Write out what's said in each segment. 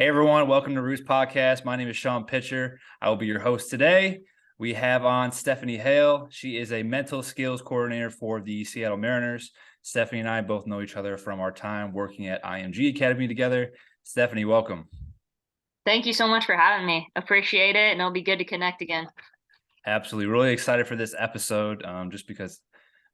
Hey everyone, welcome to Roost Podcast. My name is Sean Pitcher. I will be your host today. We have on Stephanie Hale. She is a mental skills coordinator for the Seattle Mariners. Stephanie and I both know each other from our time working at IMG Academy together. Stephanie, welcome. Thank you so much for having me. Appreciate it, and it'll be good to connect again. Absolutely. Really excited for this episode, just because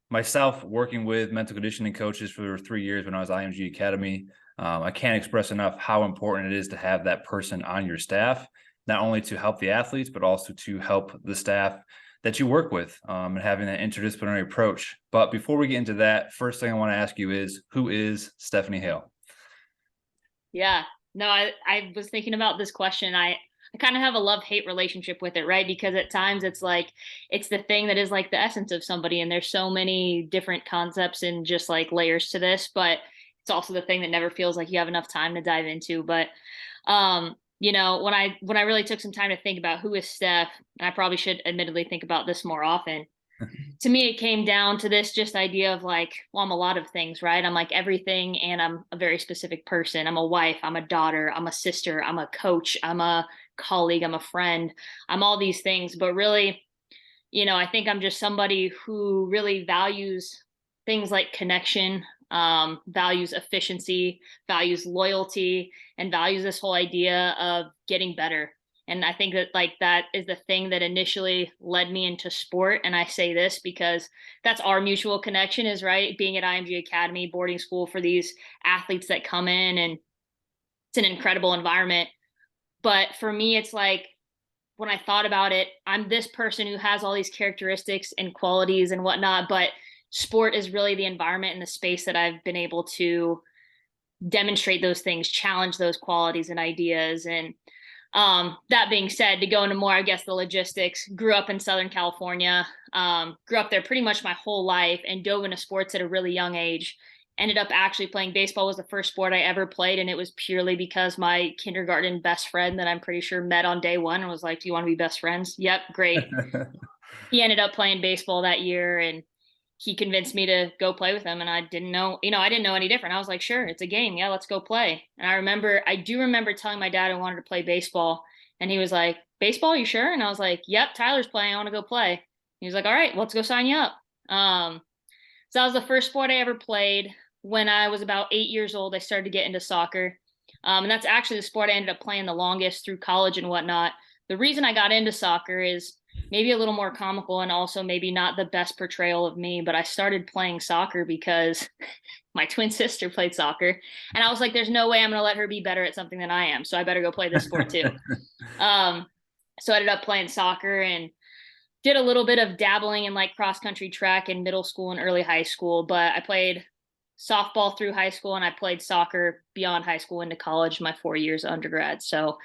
myself working with mental conditioning coaches for 3 years when I was IMG Academy, I can't express enough how important it is to have that person on your staff, not only to help the athletes, but also to help the staff that you work with, and having that interdisciplinary approach. But before we get into that, first thing I want to ask you is, who is Stephanie Hale? Yeah. No, I was thinking about this question. I kind of have a love-hate relationship with it, right? Because at times it's like it's the thing that is like the essence of somebody, and there's so many different concepts and just like layers to this, but it's also the thing that never feels like you have enough time to dive into. But when I really took some time to think about who is Steph, and I probably should admittedly think about this more often. To me, it came down to this just idea of like, well, I'm a lot of things, right? I'm like everything, and I'm a very specific person. I'm a wife, I'm a daughter, I'm a sister, I'm a coach, I'm a colleague, I'm a friend, I'm all these things. But really, I think I'm just somebody who really values things like connection, values efficiency, values loyalty, and values this whole idea of getting better. And I think that like that is the thing that initially led me into sport. And I say this because that's our mutual connection is right. Being at IMG Academy, boarding school for these athletes that come in, and it's an incredible environment. But for me, it's like when I thought about it, I'm this person who has all these characteristics and qualities and whatnot, but sport is really the environment and the space that I've been able to demonstrate those things, challenge those qualities and ideas. And that being said, to go into more, I guess, the logistics, grew up in Southern California, grew up there pretty much my whole life and dove into sports at a really young age. Ended up actually playing baseball was the first sport I ever played. And it was purely because my kindergarten best friend that I'm pretty sure met on day one and was like, do you want to be best friends? Yep, great. He ended up playing baseball that year, and he convinced me to go play with him. And I didn't know any different. I was like, sure, it's a game. Yeah, let's go play. And I do remember telling my dad I wanted to play baseball. And he was like, baseball, you sure? And I was like, yep, Tyler's playing. I want to go play. He was like, all right, let's go sign you up. So that was the first sport I ever played. When I was about 8 years old, I started to get into soccer. And that's actually the sport I ended up playing the longest through college and whatnot. The reason I got into soccer is maybe a little more comical and also maybe not the best portrayal of me, but I started playing soccer because my twin sister played soccer. And I was like, there's no way I'm going to let her be better at something than I am. So I better go play this sport too. So I ended up playing soccer and did a little bit of dabbling in like cross country track in middle school and early high school, but I played softball through high school and I played soccer beyond high school into college, my 4 years of undergrad. So,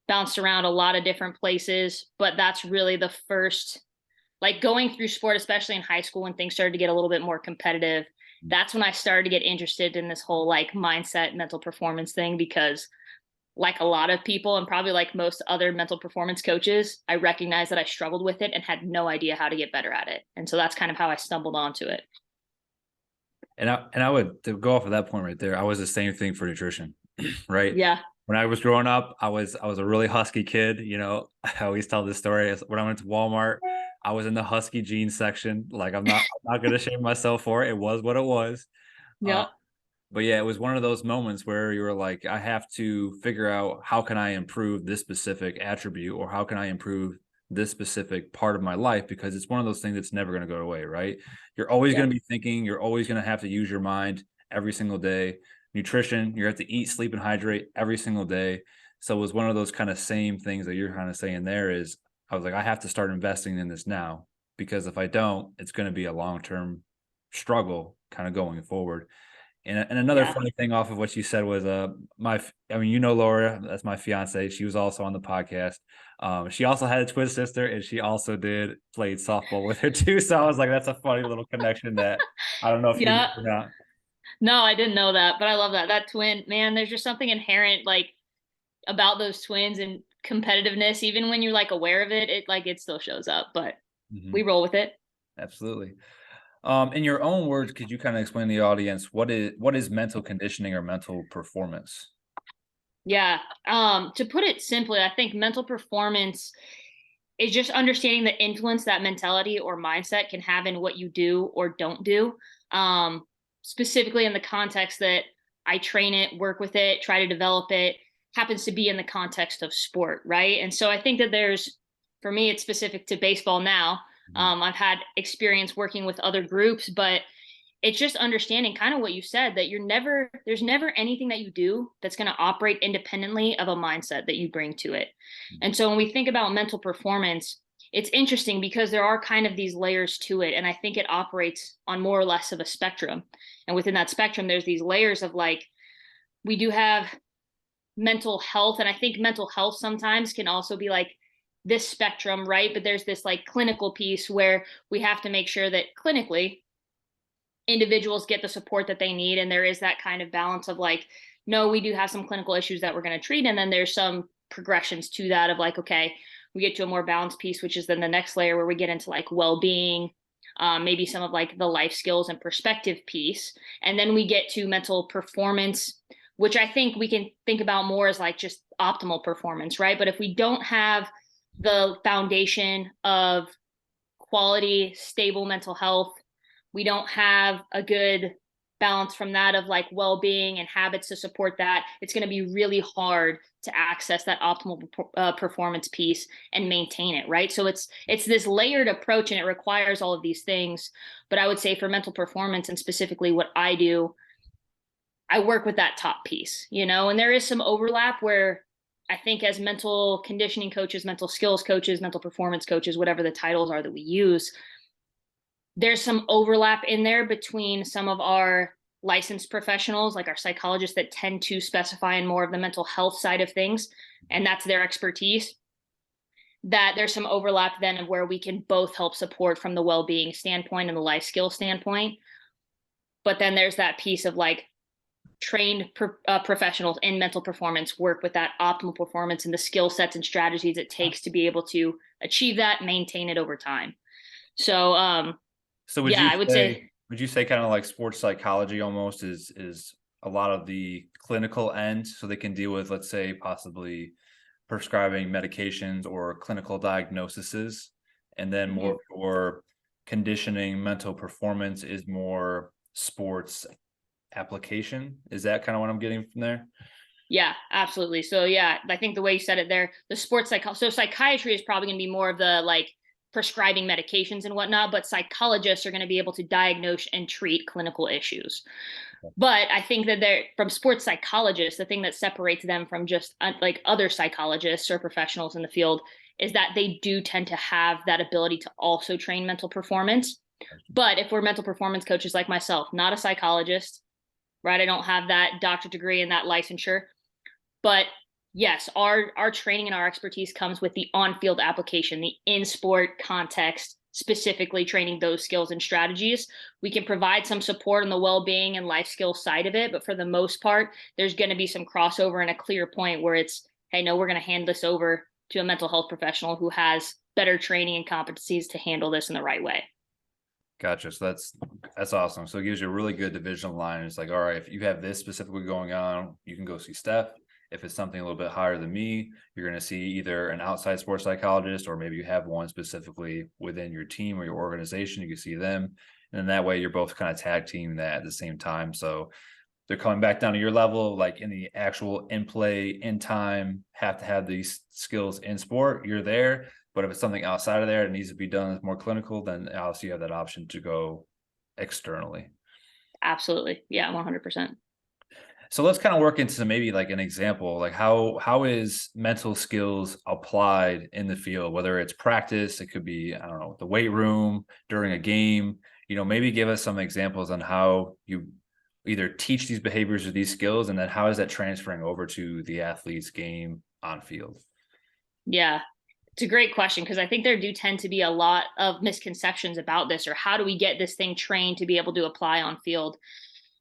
bounced around a lot of different places, but that's really the first, like going through sport, especially in high school when things started to get a little bit more competitive. That's when I started to get interested in this whole like mindset, mental performance thing, because like a lot of people and probably like most other mental performance coaches, I recognized that I struggled with it and had no idea how to get better at it. And so that's kind of how I stumbled onto it. And I would, to go off of that point right there, I was the same thing for nutrition, right? Yeah. When I was growing up, I was a really husky kid. I always tell this story. When I went to Walmart, I was in the husky jeans section. Like I'm not gonna shame myself for it. It was what it was. Uh, Yeah. but yeah, it was one of those moments where you were like, I have to figure out how can I improve this specific attribute, or how can I improve this specific part of my life, because it's one of those things that's never going to go away, right? You're always going Yep. to be thinking, you're always going to have to use your mind every single day. Nutrition, you have to eat, sleep, and hydrate every single day. So it was one of those kind of same things that you're kind of saying there is, I was like, I have to start investing in this now, because if I don't, it's going to be a long-term struggle kind of going forward. And another Yeah. funny thing off of what you said was I mean, Laura, that's my fiance. She was also on the podcast. She also had a twin sister, and she also played softball with her too. So I was like, that's a funny little connection that I don't know if you knew Yeah. or not. No, I didn't know that, but I love that. That twin, man, there's just something inherent like about those twins and competitiveness. Even when you're like aware of it, it still shows up, but we Mhm. roll with it. Absolutely. In your own words, could you kind of explain to the audience what is mental conditioning or mental performance? Yeah. To put it simply, I think mental performance is just understanding the influence that mentality or mindset can have in what you do or don't do. Um, Specifically in the context that I train it, work with it, try to develop it, happens to be in the context of sport, right? And so I think that for me, it's specific to baseball now. Mhm. I've had experience working with other groups, but it's just understanding kind of what you said, that there's never anything that you do that's going to operate independently of a mindset that you bring to it. And so when we think about mental performance, it's interesting because there are kind of these layers to it. And I think it operates on more or less of a spectrum. And within that spectrum, there's these layers of like, we do have mental health. And I think mental health sometimes can also be like this spectrum, right? But there's this like clinical piece where we have to make sure that clinically individuals get the support that they need. And there is that kind of balance of like, no, we do have some clinical issues that we're going to treat. And then there's some progressions to that of like, okay, we get to a more balanced piece, which is then the next layer where we get into like well-being, maybe some of like the life skills and perspective piece. And then we get to mental performance, which I think we can think about more as like just optimal performance, right? But if we don't have the foundation of quality, stable mental health, we don't have a good balance from that of like well-being and habits to support that, it's going to be really hard to access that optimal performance piece and maintain it, right? So it's this layered approach and it requires all of these things. But I would say for mental performance and specifically what I do, I work with that top piece, and there is some overlap where I think as mental conditioning coaches, mental skills coaches, mental performance coaches, whatever the titles are that we use, there's some overlap in there between some of our licensed professionals, like our psychologists that tend to specify in more of the mental health side of things, and that's their expertise. That there's some overlap then of where we can both help support from the well-being standpoint and the life skill standpoint. But then there's that piece of like trained professionals in mental performance work with that optimal performance and the skill sets and strategies it takes to be able to achieve that, maintain it over time. So So yeah, I would say would you say kind of like sports psychology almost is a lot of the clinical end, so they can deal with, let's say, possibly prescribing medications or clinical diagnoses, and then more mhm. for conditioning, mental performance is more sports application. Is that kind of what I'm getting from there? Yeah, absolutely. So yeah, I think the way you said it there, the so psychiatry is probably going to be more of the like prescribing medications and whatnot, but psychologists are going to be able to diagnose and treat clinical issues. But I think that they're from sports psychologists, the thing that separates them from just like other psychologists or professionals in the field is that they do tend to have that ability to also train mental performance. But if we're mental performance coaches like myself, not a psychologist, right? I don't have that doctorate degree and that licensure. But yes, our training and our expertise comes with the on-field application, the in-sport context, specifically training those skills and strategies. We can provide some support on the well-being and life skill side of it, but for the most part, there's going to be some crossover and a clear point where it's, hey, no, we're going to hand this over to a mental health professional who has better training and competencies to handle this in the right way. Gotcha. So that's awesome. So it gives you a really good division line. It's like, all right, if you have this specifically going on, you can go see Steph. If it's something a little bit higher than me, you're going to see either an outside sports psychologist, or maybe you have one specifically within your team or your organization. You can see them. And then that way you're both kind of tag teaming that at the same time. So they're coming back down to your level, like in the actual in play, in time, have to have these skills in sport. You're there. But if it's something outside of there, it needs to be done more clinical, then obviously you have that option to go externally. Absolutely. Yeah, 100%. So let's kind of work into maybe like an example, like how is mental skills applied in the field, whether it's practice, it could be, I don't know, the weight room during a game, maybe give us some examples on how you either teach these behaviors or these skills, and then how is that transferring over to the athlete's game on field? Yeah, it's a great question because I think there do tend to be a lot of misconceptions about this, or how do we get this thing trained to be able to apply on field.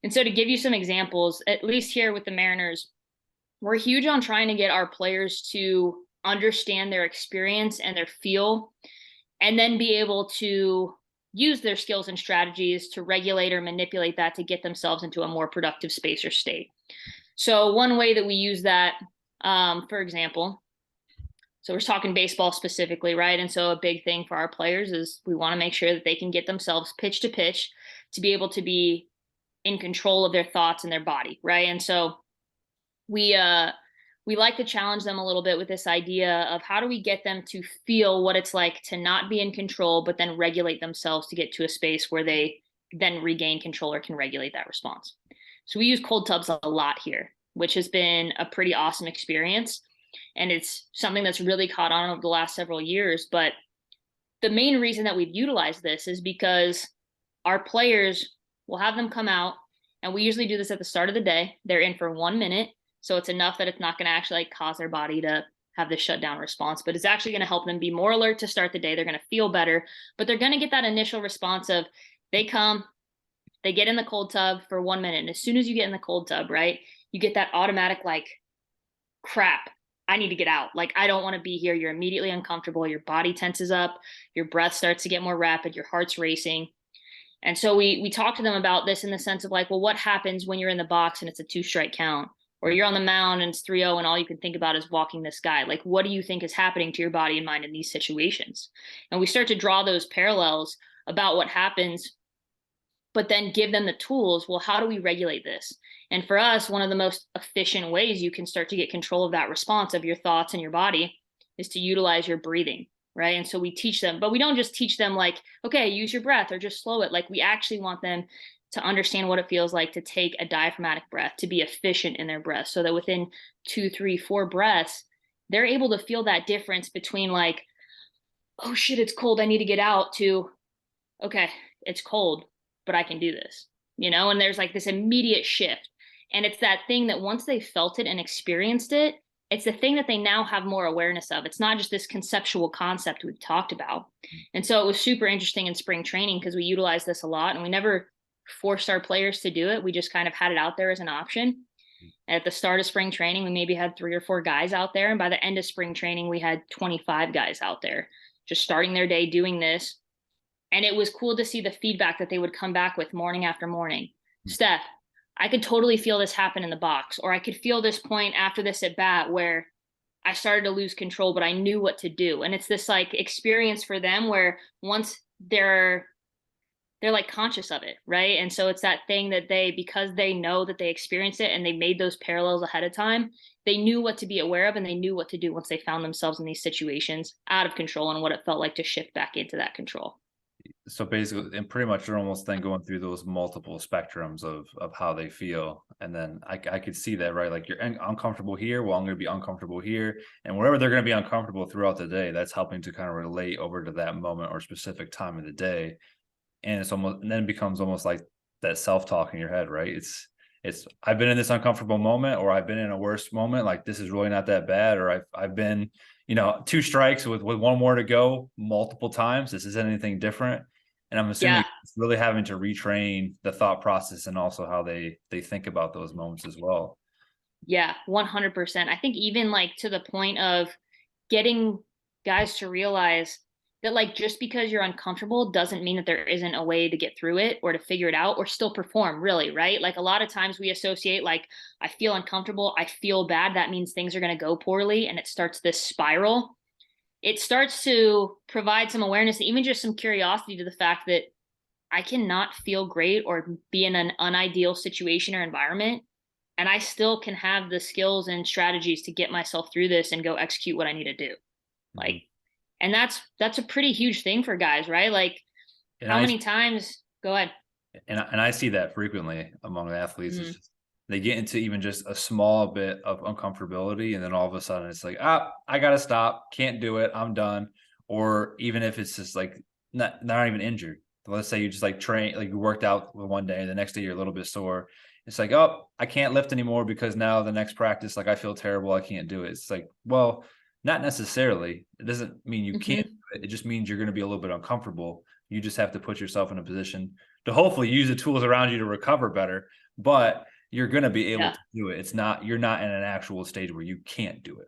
And so to give you some examples, at least here with the Mariners, we're huge on trying to get our players to understand their experience and their feel, and then be able to use their skills and strategies to regulate or manipulate that to get themselves into a more productive space or state. So one way that we use that For example, so we're talking baseball specifically, right? And so a big thing for our players is we want to make sure that they can get themselves pitch to pitch to be able to be in control of their thoughts and their body, right? And so we we like to challenge them a little bit with this idea of how do we get them to feel what it's like to not be in control, but then regulate themselves to get to a space where they then regain control or can regulate that response. So we use cold tubs a lot here, which has been a pretty awesome experience. And it's something that's really caught on over the last several years. But the main reason that we've utilized this is because our players will have them come out, and we usually do this at the start of the day. They're in for 1 minute. So it's enough that it's not going to actually like cause their body to have this shutdown response, but it's actually going to help them be more alert to start the day. They're going to feel better, but they're going to get that initial response of they come, they get in the cold tub for 1 minute. And as soon as you get in the cold tub, right, you get that automatic like, crap, I need to get out. Like, I don't want to be here. You're immediately uncomfortable. Your body tenses up. Your breath starts to get more rapid. Your heart's racing. And so we talk to them about this in the sense of like, well, what happens when you're in the box and it's a 2-strike count? Or you're on the mound and it's 3-0 and all you can think about is walking this guy. Like, what do you think is happening to your body and mind in these situations? And we start to draw those parallels about what happens, but then give them the tools. Well, how do we regulate this? And for us, one of the most efficient ways you can start to get control of that response of your thoughts and your body is to utilize your breathing, right? And so we teach them, but we don't just teach them like, okay, use your breath or just slow it. Like, we actually want them to understand what it feels like to take a diaphragmatic breath, to be efficient in their breath, so that within 2, 3, 4 breaths, they're able to feel that difference between like, oh shit, it's cold, I need to get out, to, okay, it's cold, but I can do this, you know? And there's like this immediate shift. And it's that thing that once they felt it and experienced it, it's the thing that they now have more awareness of. It's not just this conceptual concept we've talked about. And so it was super interesting in spring training because we utilized this a lot, and we never forced our players to do it. We just kind of had it out there as an option. And at the start of spring training, we maybe had 3 or 4 guys out there. And by the end of spring training, we had 25 guys out there just starting their day doing this. And it was cool to see the feedback that they would come back with morning after morning. Steph, I could totally feel this happen in the box, or I could feel this point after this at bat where I started to lose control, but I knew what to do. And it's this like experience for them where once they're like conscious of it, right? And so it's that thing that they, because they know that they experienced it and they made those parallels ahead of time, they knew what to be aware of and they knew what to do once they found themselves in these situations out of control and what it felt like to shift back into that control. So basically, and pretty much they're almost then going through those multiple spectrums of how they feel. And then I could see that, right? Like, you're uncomfortable here. Well, I'm going to be uncomfortable here. And wherever they're going to be uncomfortable throughout the day, that's helping to kind of relate over to that moment or specific time of the day. And it's almost, and then it becomes almost like that self-talk in your head, right? It's I've been in this uncomfortable moment, or I've been in a worse moment. Like, this is really not that bad. Or I've been, 2 strikes with 1 more to go multiple times. This isn't anything different. And I'm assuming Yeah. it's really having to retrain the thought process and also how they think about those moments as well. Yeah, 100%. I think even like to the point of getting guys to realize that like just because you're uncomfortable doesn't mean that there isn't a way to get through it or to figure it out or still perform, really, right? Like, a lot of times we associate like, I feel uncomfortable, I feel bad, that means things are going to go poorly, and it starts this spiral. It starts to provide some awareness, even just some curiosity to the fact that I cannot feel great or be in an unideal situation or environment, and I still can have the skills and strategies to get myself through this and go execute what I need to do. Mhm. Like, and that's a pretty huge thing for guys, right? Like, And how I many times, go ahead. and I see that frequently among athletes. It's Mm, just they get into even just a small bit of uncomfortability, and then all of a sudden it's like, I gotta stop, can't do it, I'm done. Or even if it's just like not even injured. Let's say you just like train, like you worked out one day, the next day you're a little bit sore. It's like, oh, I can't lift anymore because now the next practice, like I feel terrible, I can't do it. It's like, well, not necessarily. It doesn't mean you can't mhm. do it. It just means you're going to be a little bit uncomfortable. You just have to put yourself in a position to hopefully use the tools around you to recover better, but you're going to be able Yeah, to do it. You're not in an actual stage where you can't do it.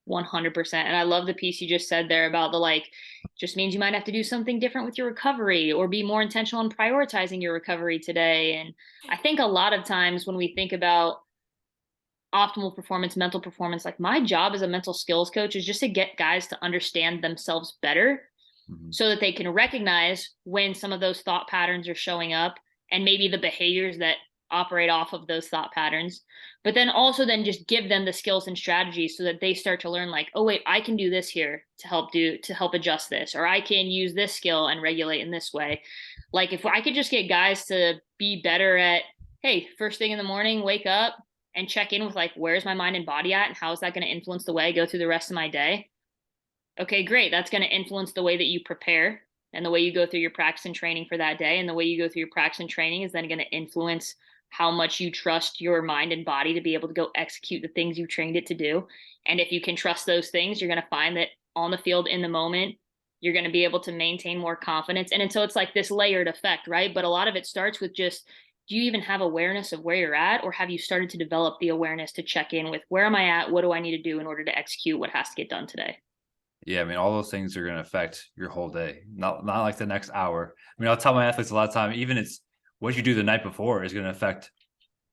100%. And I love the piece you just said there about the like, just means you might have to do something different with your recovery or be more intentional in prioritizing your recovery today. And I think a lot of times when we think about optimal performance, mental performance. Like my job as a mental skills coach is just to get guys to understand themselves better Mhm. so that they can recognize when some of those thought patterns are showing up and maybe the behaviors that operate off of those thought patterns, but then also then just give them the skills and strategies so that they start to learn like, oh wait, I can do this here to help adjust this, or I can use this skill and regulate in this way. Like if I could just get guys to be better at, hey, first thing in the morning, wake up and check in with like, where's my mind and body at and how is that going to influence the way I go through the rest of my day? Okay, great. That's going to influence the way that you prepare and the way you go through your practice and training for that day. And the way you go through your practice and training is then going to influence how much you trust your mind and body to be able to go execute the things you trained it to do. And if you can trust those things, you're going to find that on the field in the moment, you're going to be able to maintain more confidence. And so it's like this layered effect, right? But a lot of it starts with just, do you even have awareness of where you're at? Or have you started to develop the awareness to check in with where am I at? What do I need to do in order to execute what has to get done today? Yeah, I mean, all those things are going to affect your whole day, not like the next hour. I mean, I'll tell my athletes a lot of time, even it's what you do the night before is going to affect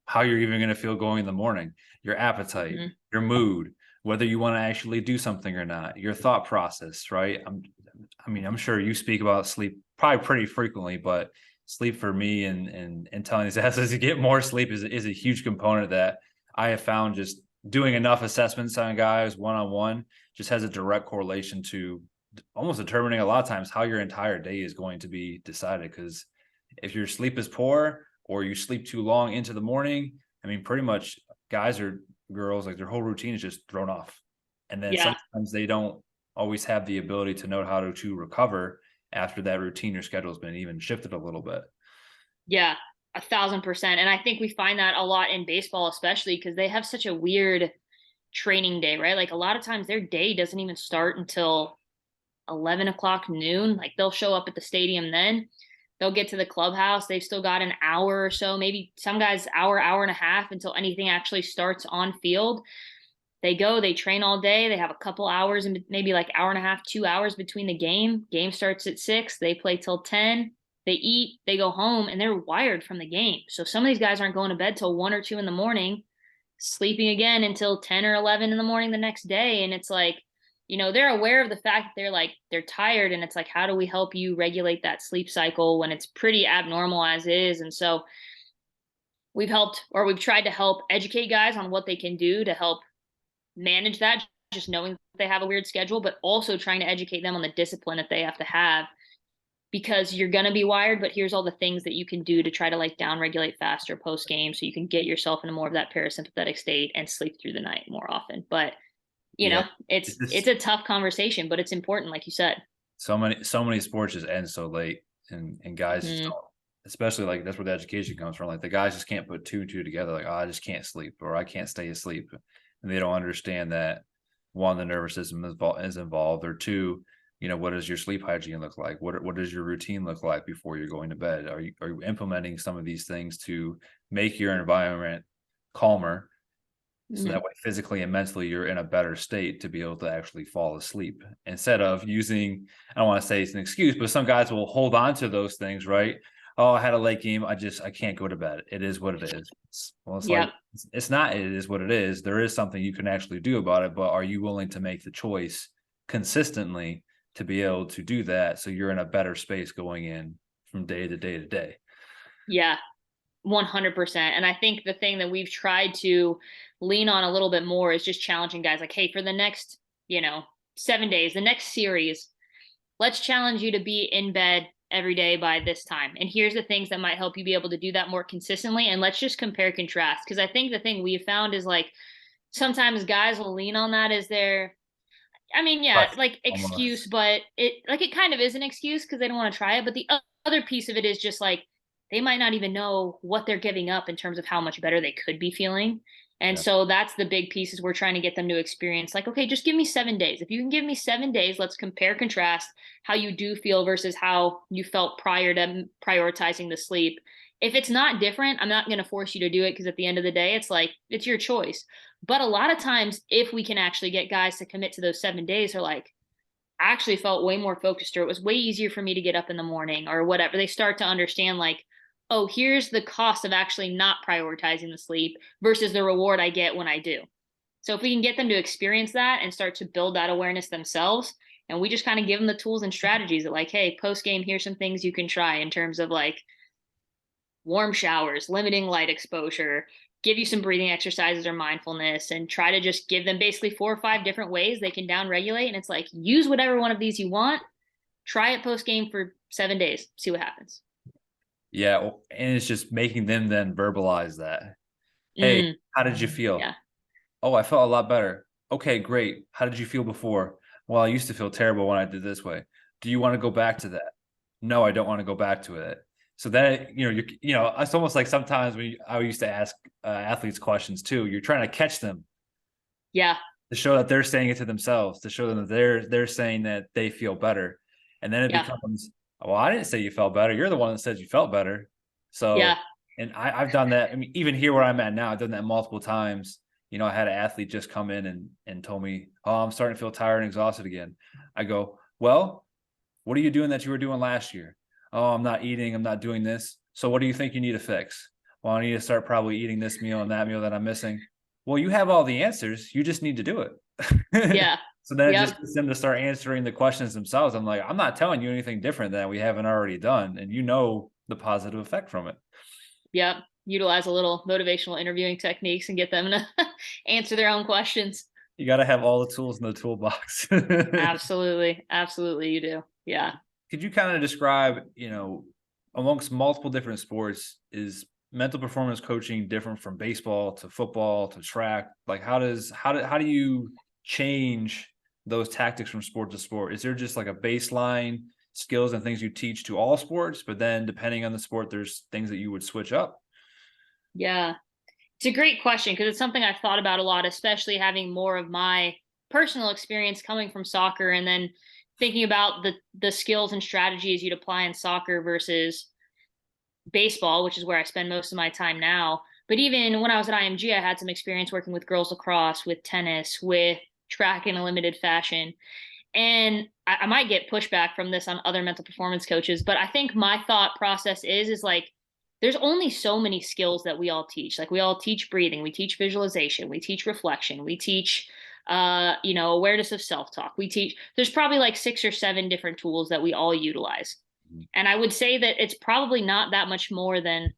how you're even going to feel going in the morning, your appetite, Mm-hmm. your mood, whether you want to actually do something or not, your thought process, right? I mean, I'm sure you speak about sleep probably pretty frequently, but sleep for me and telling these athletes to get more sleep is a huge component that I have found just doing enough assessments on guys one on one just has a direct correlation to almost determining a lot of times how your entire day is going to be decided. Because if your sleep is poor or you sleep too long into the morning, I mean, pretty much guys or girls, like their whole routine is just thrown off. And then Yeah. sometimes they don't always have the ability to know how to recover after that routine or schedule has been even shifted a little bit. Yeah, 1,000%. And I think we find that a lot in baseball, especially because they have such a weird training day, right? Like a lot of times their day doesn't even start until 11 o'clock noon. Like they'll show up at the stadium then. They'll get to the clubhouse. They've still got an hour or so, maybe some guys hour and a half until anything actually starts on field. They go, they train all day. They have a couple hours and maybe like hour and a half, 2 hours between the game. Game starts at 6. They play till 10. They eat, they go home, and they're wired from the game. So some of these guys aren't going to bed till 1 or 2 in the morning, sleeping again until 10 or 11 in the morning the next day. And it's like, they're aware of the fact that they're tired. And it's like, how do we help you regulate that sleep cycle when it's pretty abnormal as is? And so we've tried to help educate guys on what they can do to help manage that, just knowing that they have a weird schedule, but also trying to educate them on the discipline that they have to have because you're going to be wired, but here's all the things that you can do to try to like down regulate faster post game so you can get yourself into more of that parasympathetic state and sleep through the night more often. But Yeah. it's It's just it's a tough conversation, but it's important, like you said. so many sports just end so late and guys just Mm-hmm. don't, especially like that's where the education comes from. Like the guys just can't put two and two together, like, oh, I just can't sleep or I can't stay asleep. And they don't understand that one, the nervous system is involved, or two, what does your sleep hygiene look like? What does your routine look like before you're going to bed? Are you implementing some of these things to make your environment calmer so Mm-hmm. that way physically and mentally you're in a better state to be able to actually fall asleep instead of using, I don't want to say it's an excuse, but some guys will hold on to those things, right? Oh, I had a late game, I can't go to bed, it is what it is. It's like Yep. it's not, it is what it is. There is something you can actually do about it, but are you willing to make the choice consistently to be able to do that so you're in a better space going in from day to day to day? Yeah. 100%. And I think the thing that we've tried to lean on a little bit more is just challenging guys like, hey, for the next, you know, 7 days, the next series, let's challenge you to be in bed every day by this time. And here's the things that might help you be able to do that more consistently. And let's just compare contrast. Because I think the thing we've found is like sometimes guys will lean on that as their, I mean, yeah, But like excuse, almost, but it kind of is an excuse because they don't want to try it. But the other piece of it is just like they might not even know what they're giving up in terms of how much better they could be feeling. And yeah. so that's the big piece is we're trying to get them to experience like, okay, just give me 7 days. If you can give me 7 days, let's compare contrast how you do feel versus how you felt prior to prioritizing the sleep. If it's not different, I'm not going to force you to do it because at the end of the day, it's like, it's your choice. But a lot of times, if we can actually get guys to commit to those 7 days, they're like, I actually felt way more focused, or it was way easier for me to get up in the morning, or whatever. They start to understand, like, oh, here's the cost of actually not prioritizing the sleep versus the reward I get when I do. So if we can get them to experience that and start to build that awareness themselves, and we just kind of give them the tools and strategies that like, hey, post game, here's some things you can try in terms of like warm showers, limiting light exposure, give you some breathing exercises or mindfulness, and try to just give them basically 4 or 5 different ways they can down regulate. And it's like, use whatever one of these you want, try it post game for 7 days, see what happens. Yeah, and it's just making them then verbalize that. Hey, Mm, how did you feel? yeah. Oh, I felt a lot better. Okay, great. How did you feel before? Well, I used to feel terrible when I did this way. Do you want to go back to that? No, I don't want to go back to it. So then, it's almost like sometimes I used to ask athletes questions too. You're trying to catch them Yeah. to show that they're saying it to themselves, to show them that they're saying that they feel better. And then it Yeah. becomes, well, I didn't say you felt better. You're the one that said you felt better. So, Yeah. and I've done that. I mean, even here where I'm at now, I've done that multiple times. I had an athlete just come in and told me, oh, I'm starting to feel tired and exhausted again. I go, well, what are you doing that you were doing last year? Oh, I'm not eating. I'm not doing this. So what do you think you need to fix? Well, I need to start probably eating this meal and that meal that I'm missing. Well, you have all the answers. You just need to do it. Yeah. So then it Yep. just gets them to start answering the questions themselves. I'm like, I'm not telling you anything different that we haven't already done. And the positive effect from it. Yep. Utilize a little motivational interviewing techniques and get them to answer their own questions. You got to have all the tools in the toolbox. Absolutely. Absolutely. You do. Yeah. Could you kind of describe, amongst multiple different sports, is mental performance coaching different from baseball to football to track? Like how do you change those tactics from sport to sport? Is there just like a baseline skills and things you teach to all sports, but then depending on the sport, there's things that you would switch up? Yeah. It's a great question because it's something I've thought about a lot, especially having more of my personal experience coming from soccer and then thinking about the skills and strategies you'd apply in soccer versus baseball, which is where I spend most of my time now. But even when I was at IMG, I had some experience working with girls lacrosse, with tennis, with track in a limited fashion. And I might get pushback from this on other mental performance coaches, but I think my thought process is like there's only so many skills that we all teach. Like we all teach breathing, we teach visualization, we teach reflection, we teach awareness of self-talk. We teach there's probably like 6 or 7 different tools that we all utilize. And I would say that it's probably not that much more than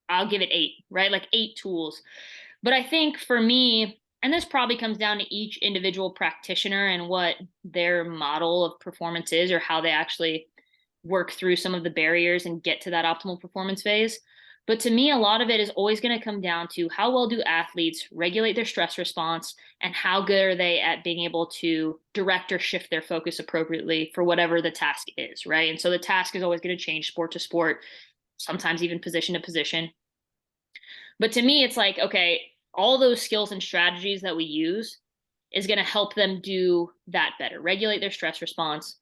I'll give it 8, right? Like 8 tools. But I think for me, and this probably comes down to each individual practitioner and what their model of performance is or how they actually work through some of the barriers and get to that optimal performance phase. But to me, a lot of it is always going to come down to how well do athletes regulate their stress response and how good are they at being able to direct or shift their focus appropriately for whatever the task is, right? And so the task is always going to change sport to sport, sometimes even position to position. But to me, it's like, okay, all those skills and strategies that we use is going to help them do that better, regulate their stress response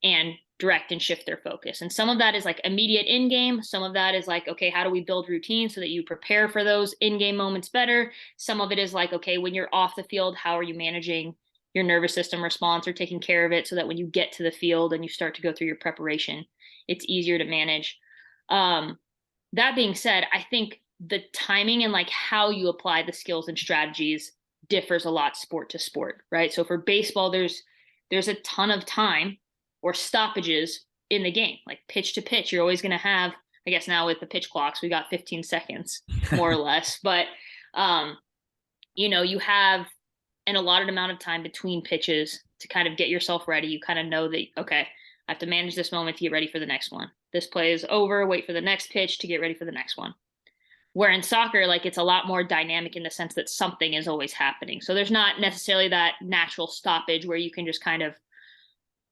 and direct and shift their focus. And some of that is like immediate in game. Some of that is like, okay, how do we build routines so that you prepare for those in game moments better? Some of it is like, okay, when you're off the field, how are you managing your nervous system response or taking care of it so that when you get to the field and you start to go through your preparation, it's easier to manage. That being said, I think the timing and like how you apply the skills and strategies differs a lot sport to sport, right? So for baseball, there's a ton of time or stoppages in the game, like pitch to pitch. You're always going to have, I guess now with the pitch clocks, we got 15 seconds more or less, but you have an allotted amount of time between pitches to kind of get yourself ready. You kind of know that, okay, I have to manage this moment to get ready for the next one. This play is over, wait for the next pitch to get ready for the next one. Where in soccer, like it's a lot more dynamic in the sense that something is always happening. So there's not necessarily that natural stoppage where you can just kind of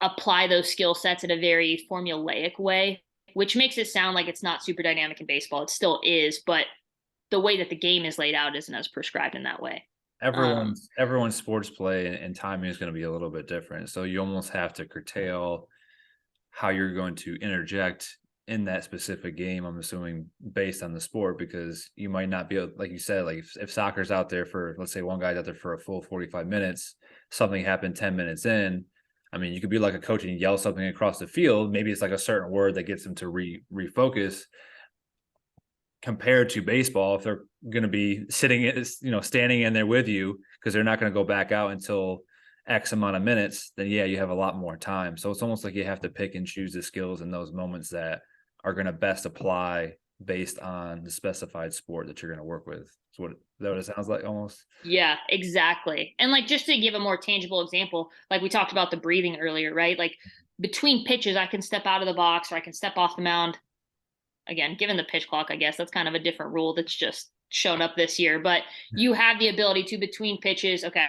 apply those skill sets in a very formulaic way, which makes it sound like it's not super dynamic in baseball. It still is, but the way that the game is laid out isn't as prescribed in that way. Everyone's sports play and timing is going to be a little bit different. So you almost have to curtail how you're going to interject in that specific game, I'm assuming, based on the sport, because you might not be able, like you said, like if soccer's out there for, let's say one guy's out there for a full 45 minutes, something happened 10 minutes in. I mean, you could be like a coach and yell something across the field. Maybe it's like a certain word that gets them to refocus. compared to baseball, if they're going to be standing in there with you because they're not going to go back out until X amount of minutes, then yeah, you have a lot more time. So it's almost like you have to pick and choose the skills in those moments that are going to best apply based on the specified sport that you're going to work with. Is that what it sounds like almost? Yeah, exactly. And like, just to give a more tangible example, like we talked about the breathing earlier, right? Like between pitches, I can step out of the box or I can step off the mound. Again, given the pitch clock, I guess that's kind of a different rule that's just shown up this year. But you have the ability to, between pitches, okay,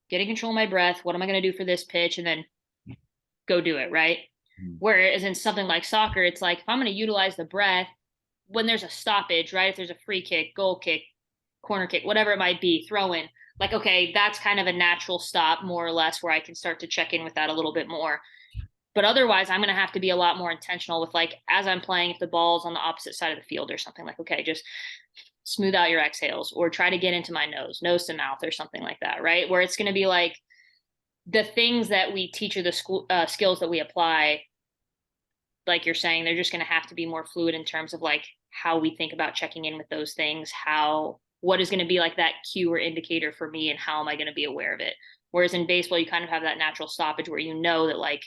getting control of my breath. What am I going to do for this pitch? And then go do it, right? Mm-hmm. Whereas in something like soccer, it's like, if I'm going to utilize the breath when there's a stoppage, right? If there's a free kick, goal kick, corner kick, whatever it might be, throw in, like, okay, that's kind of a natural stop, more or less, where I can start to check in with that a little bit more. But otherwise, I'm going to have to be a lot more intentional with, like, as I'm playing, if the ball's on the opposite side of the field or something, like, okay, just smooth out your exhales or try to get into my nose to mouth or something like that, right? Where it's going to be like the things that we teach, or the skills that we apply, like you're saying, they're just going to have to be more fluid in terms of like how we think about checking in with those things, what is going to be like that cue or indicator for me, and how am I going to be aware of it? Whereas in baseball, you kind of have that natural stoppage where you know that, like,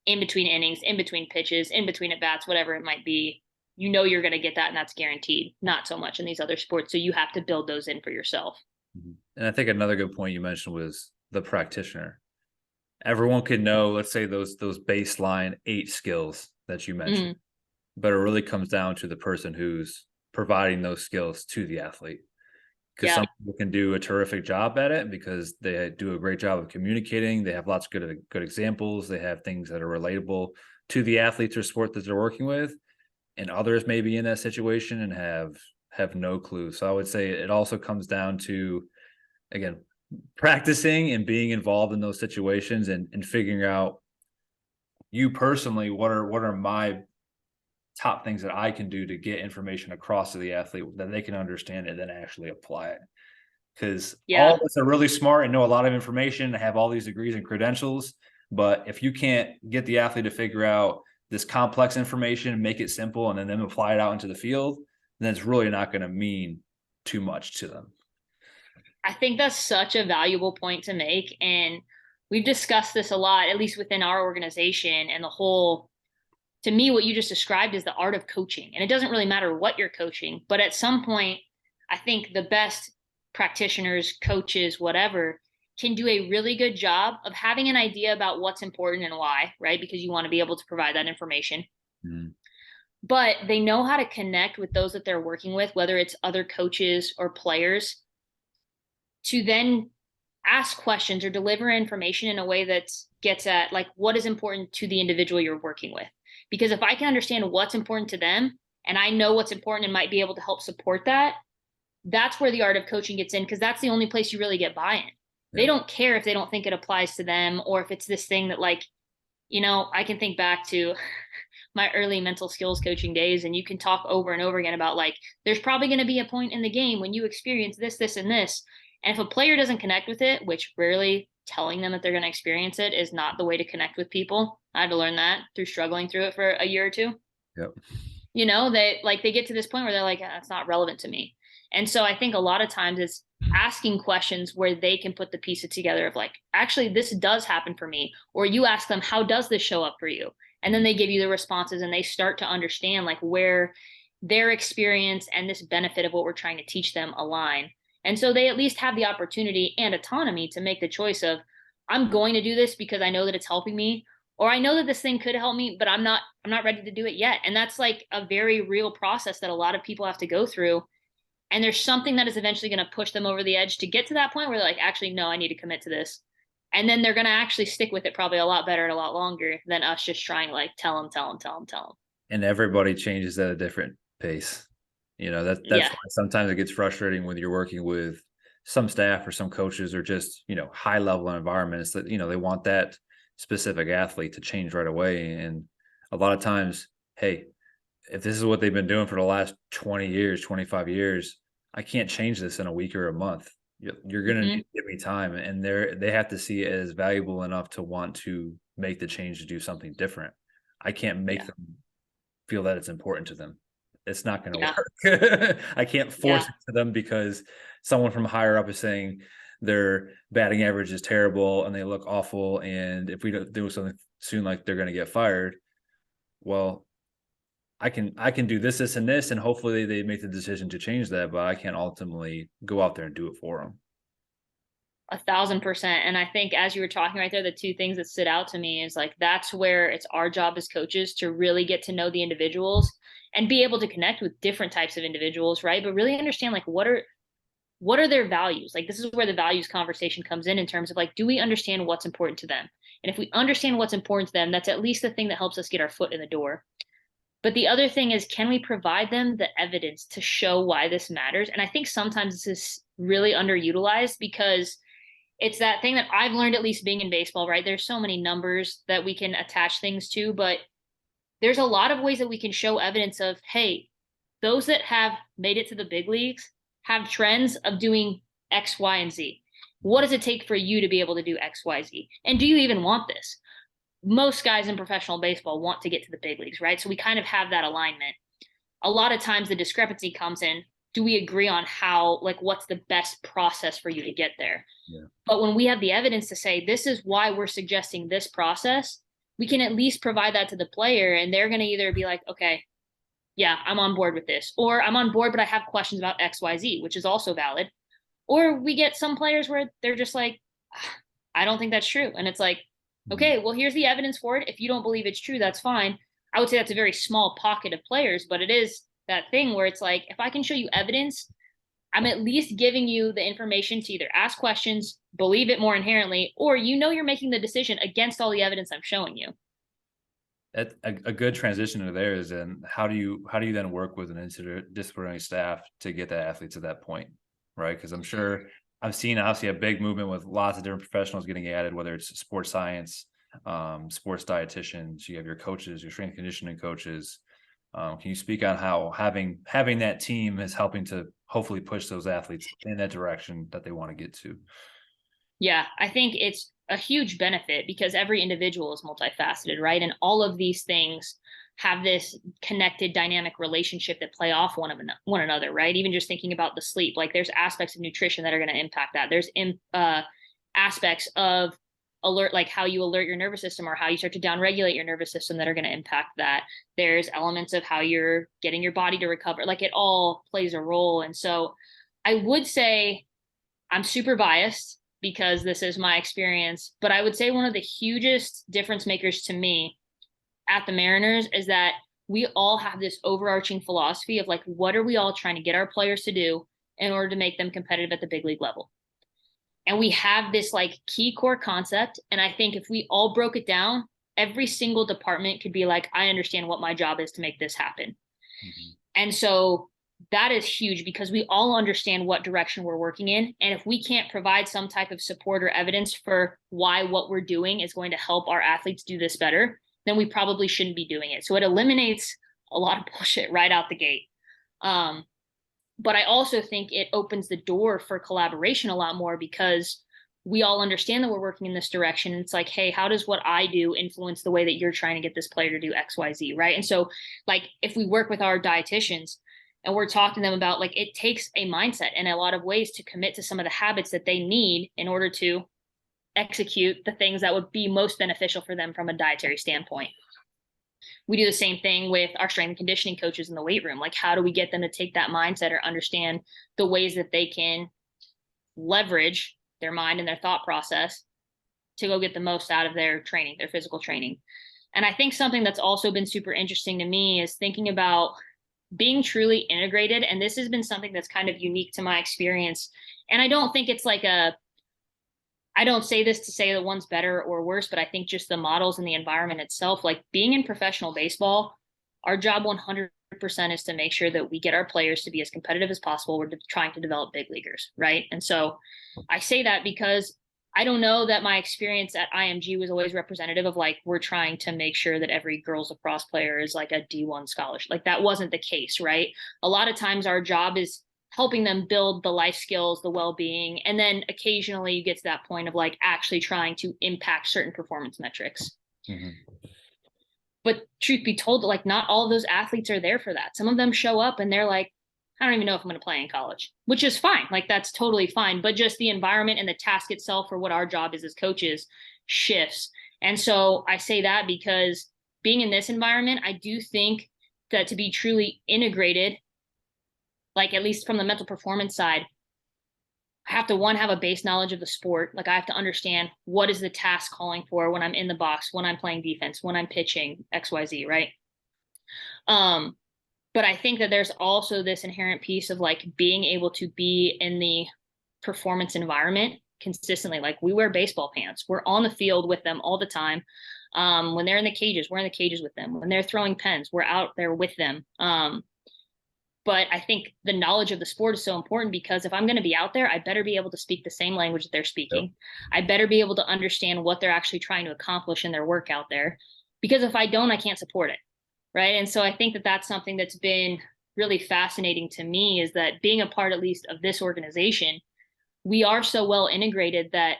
in between innings, in between pitches, in between at bats, whatever it might be, you know you're going to get that, and that's guaranteed. Not so much in these other sports. So you have to build those in for yourself. And I think another good point you mentioned was the practitioner. Everyone could know, let's say, those baseline 8 skills that you mentioned, but it really comes down to the person who's providing those skills to the athlete. Because some people can do a terrific job at it because they do a great job of communicating. They have lots of good examples. They have things that are relatable to the athletes or sport that they're working with. And others may be in that situation and have no clue. So I would say it also comes down to, again, practicing and being involved in those situations and figuring out, you personally, what are my top things that I can do to get information across to the athlete that they can understand and then actually apply it. Because all of us are really smart and know a lot of information and have all these degrees and credentials. But if you can't get the athlete to figure out this complex information and make it simple and then apply it out into the field, then it's really not going to mean too much to them. I think that's such a valuable point to make. And we've discussed this a lot, at least within our organization, and the whole, to me, what you just described is the art of coaching. And it doesn't really matter what you're coaching, but at some point, I think the best practitioners, coaches, whatever, can do a really good job of having an idea about what's important and why, right? Because you want to be able to provide that information. But they know how to connect with those that they're working with, whether it's other coaches or players, to then ask questions or deliver information in a way that gets at, like, what is important to the individual you're working with. Because if I can understand what's important to them and I know what's important and might be able to help support that, that's where the art of coaching gets in, because that's the only place you really get buy-in. They don't care if they don't think it applies to them, or if it's this thing that, like, I can think back to my early mental skills coaching days, and you can talk over and over again about, like, there's probably going to be a point in the game when you experience this, this, and this. And if a player doesn't connect with it, which rarely telling them that they're going to experience it is not the way to connect with people. I had to learn that through struggling through it for a year or two. Yep. They get to this point where they're like, that's not relevant to me. And so I think a lot of times it's asking questions where they can put the pieces together of, like, actually, this does happen for me. Or you ask them, how does this show up for you? And then they give you the responses, and they start to understand, like, where their experience and this benefit of what we're trying to teach them align. And so they at least have the opportunity and autonomy to make the choice of, I'm going to do this because I know that it's helping me, or I know that this thing could help me, but I'm not ready to do it yet. And that's like a very real process that a lot of people have to go through. And there's something that is eventually going to push them over the edge to get to that point where they're like, actually, no, I need to commit to this. And then they're going to actually stick with it probably a lot better and a lot longer than us just trying to, like, tell them. And everybody changes at a different pace. That's why sometimes it gets frustrating when you're working with some staff or some coaches, or just, high level environments that, they want that specific athlete to change right away. And a lot of times, hey, if this is what they've been doing for the last 20 years, 25 years, I can't change this in a week or a month. You're going to need to give me time. And they have to see it as valuable enough to want to make the change to do something different. I can't make them feel that it's important to them. it's not going to Yeah. work. I can't force Yeah. it to them because someone from higher up is saying their batting average is terrible and they look awful. And if we don't do something soon, like they're going to get fired. Well, I can do this, and this, and hopefully they make the decision to change that, but I can't ultimately go out there and do it for them. 1,000%. And I think as you were talking right there, the two things that stood out to me is like that's where it's our job as coaches to really get to know the individuals and be able to connect with different types of individuals, right? But really understand like what are their values? Like this is where the values conversation comes in terms of like, do we understand what's important to them? And if we understand what's important to them, that's at least the thing that helps us get our foot in the door. But the other thing is, can we provide them the evidence to show why this matters? And I think sometimes this is really underutilized because it's that thing that I've learned, at least being in baseball, right? There's so many numbers that we can attach things to, but there's a lot of ways that we can show evidence of, hey, those that have made it to the big leagues have trends of doing X, Y, and Z. What does it take for you to be able to do X, Y, Z? And do you even want this? Most guys in professional baseball want to get to the big leagues, right? So we kind of have that alignment. A lot of times the discrepancy comes in, do we agree on how, like, what's the best process for you to get there? Yeah. But when we have the evidence to say, this is why we're suggesting this process, we can at least provide that to the player. And they're going to either be like, okay, yeah, I'm on board with this, or I'm on board, but I have questions about X, Y, Z, which is also valid. Or we get some players where they're just like, I don't think that's true. And it's like, okay, well, here's the evidence for it. If you don't believe it's true, that's fine. I would say that's a very small pocket of players, but it is that thing where it's like, if I can show you evidence, I'm at least giving you the information to either ask questions, believe it more inherently, or you're making the decision against all the evidence I'm showing you. A good transition to there is then how do you then work with an interdisciplinary staff to get that athlete to that point, right? Because I'm sure I've seen obviously a big movement with lots of different professionals getting added, whether it's sports science, sports dietitians, you have your coaches, your strength and conditioning coaches. Can you speak on how having that team is helping to hopefully push those athletes in that direction that they want to get to? Yeah, I think it's a huge benefit because every individual is multifaceted, right? And all of these things have this connected dynamic relationship that play off one another, right? Even just thinking about the sleep, like there's aspects of nutrition that are going to impact that. There's aspects of alert, like how you alert your nervous system or how you start to downregulate your nervous system that are going to impact that. There's elements of how you're getting your body to recover. Like it all plays a role. And so I would say I'm super biased because this is my experience, but I would say one of the hugest difference makers to me at the Mariners is that we all have this overarching philosophy of like, what are we all trying to get our players to do in order to make them competitive at the big league level? And we have this like key core concept. And I think if we all broke it down, every single department could be like, I understand what my job is to make this happen. Mm-hmm. And so that is huge because we all understand what direction we're working in. And if we can't provide some type of support or evidence for why what we're doing is going to help our athletes do this better, then we probably shouldn't be doing it. So it eliminates a lot of bullshit right out the gate. But I also think it opens the door for collaboration a lot more because we all understand that we're working in this direction. It's like, hey, how does what I do influence the way that you're trying to get this player to do X, Y, Z, right? And so like if we work with our dietitians and we're talking to them about like it takes a mindset in a lot of ways to commit to some of the habits that they need in order to execute the things that would be most beneficial for them from a dietary standpoint. We do the same thing with our strength and conditioning coaches in the weight room. Like, how do we get them to take that mindset or understand the ways that they can leverage their mind and their thought process to go get the most out of their training, their physical training? And I think something that's also been super interesting to me is thinking about being truly integrated. And this has been something that's kind of unique to my experience. And I don't think it's like I don't say this to say that one's better or worse, but I think just the models and the environment itself, like being in professional baseball, our job 100% is to make sure that we get our players to be as competitive as possible. We're trying to develop big leaguers, right? And so I say that because I don't know that my experience at IMG was always representative of like, we're trying to make sure that every girls lacrosse player is like a D1 scholarship. Like that wasn't the case, right? A lot of times our job is helping them build the life skills, the well-being. And then occasionally you get to that point of like actually trying to impact certain performance metrics. Mm-hmm. But truth be told, like not all of those athletes are there for that. Some of them show up and they're like, I don't even know if I'm going to play in college, which is fine. Like that's totally fine. But just the environment and the task itself for what our job is as coaches shifts. And so I say that because being in this environment, I do think that to be truly integrated, like at least from the mental performance side, I have to one have a base knowledge of the sport. Like I have to understand what is the task calling for when I'm in the box, when I'm playing defense, when I'm pitching XYZ, right? Um, but I think that there's also this inherent piece of like being able to be in the performance environment consistently. Like we wear baseball pants. We're on the field with them all the time. When they're in the cages, we're in the cages with them. When they're throwing pens, we're out there with them. But I think the knowledge of the sport is so important because if I'm going to be out there, I better be able to speak the same language that they're speaking. Yep. I better be able to understand what they're actually trying to accomplish in their work out there. Because if I don't, I can't support it. Right. And so I think that that's something that's been really fascinating to me is that being a part, at least, of this organization, we are so well integrated that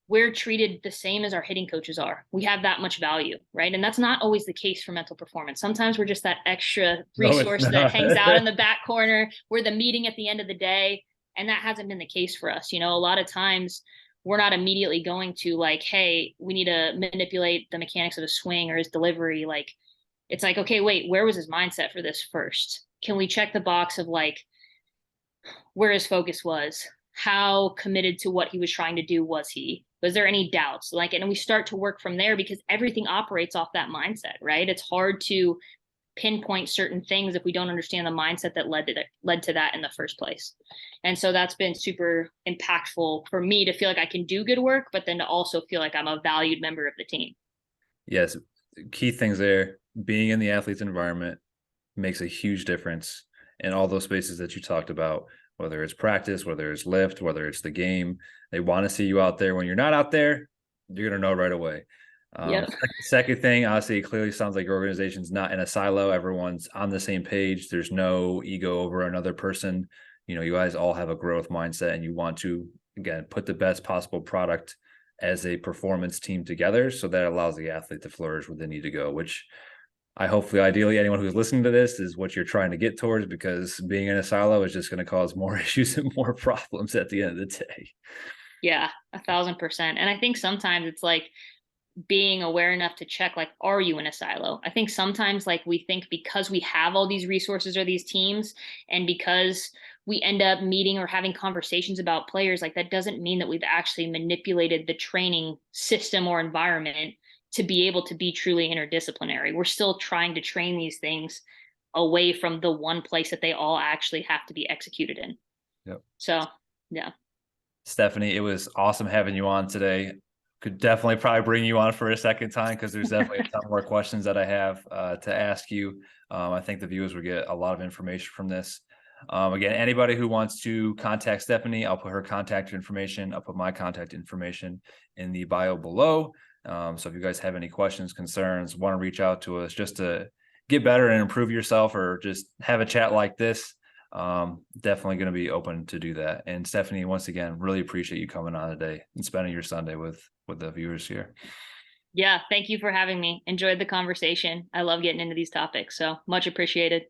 we're treated the same as our hitting coaches are. We have that much value, right? And that's not always the case for mental performance. Sometimes we're just that extra resource that hangs out in the back corner. We're the meeting at the end of the day. And that hasn't been the case for us. You know, a lot of times we're not immediately going to like, hey, we need to manipulate the mechanics of a swing or his delivery. Like, it's like, okay, wait, where was his mindset for this first? Can we check the box of like where his focus was? How committed to what he was trying to do was he? Was there any doubts? Like, and we start to work from there because everything operates off that mindset, right? It's hard to pinpoint certain things if we don't understand the mindset that led to that in the first place. And so that's been super impactful for me to feel like I can do good work, but then to also feel like I'm a valued member of the team. Yes. Key things there, being in the athlete's environment makes a huge difference in all those spaces that you talked about, whether it's practice, whether it's lift, whether it's the game. They want to see you out there. When you're not out there, you're going to know right away. Yep. Second thing, honestly, it clearly sounds like your organization's not in a silo. Everyone's on the same page. There's no ego over another person. You know, you guys all have a growth mindset and you want to, again, put the best possible product as a performance team together. So that allows the athlete to flourish where they need to go, which ideally, anyone who's listening to this is what you're trying to get towards, because being in a silo is just going to cause more issues and more problems at the end of the day. Yeah, 1,000%. And I think sometimes it's like being aware enough to check, like, are you in a silo? I think sometimes like we think because we have all these resources or these teams and because we end up meeting or having conversations about players, like that doesn't mean that we've actually manipulated the training system or environment to be able to be truly interdisciplinary. We're still trying to train these things away from the one place that they all actually have to be executed in. Yep. So, yeah. Stephanie, it was awesome having you on today. Could definitely probably bring you on for a second time because there's definitely a ton more questions that I have to ask you. I think the viewers will get a lot of information from this. Again, anybody who wants to contact Stephanie, I'll put her contact information. I'll put my contact information in the bio below. So if you guys have any questions, concerns, want to reach out to us just to get better and improve yourself or just have a chat like this, definitely going to be open to do that. And Stephanie, once again, really appreciate you coming on today and spending your Sunday with the viewers here. Yeah, thank you for having me. Enjoyed the conversation. I love getting into these topics, so much appreciated.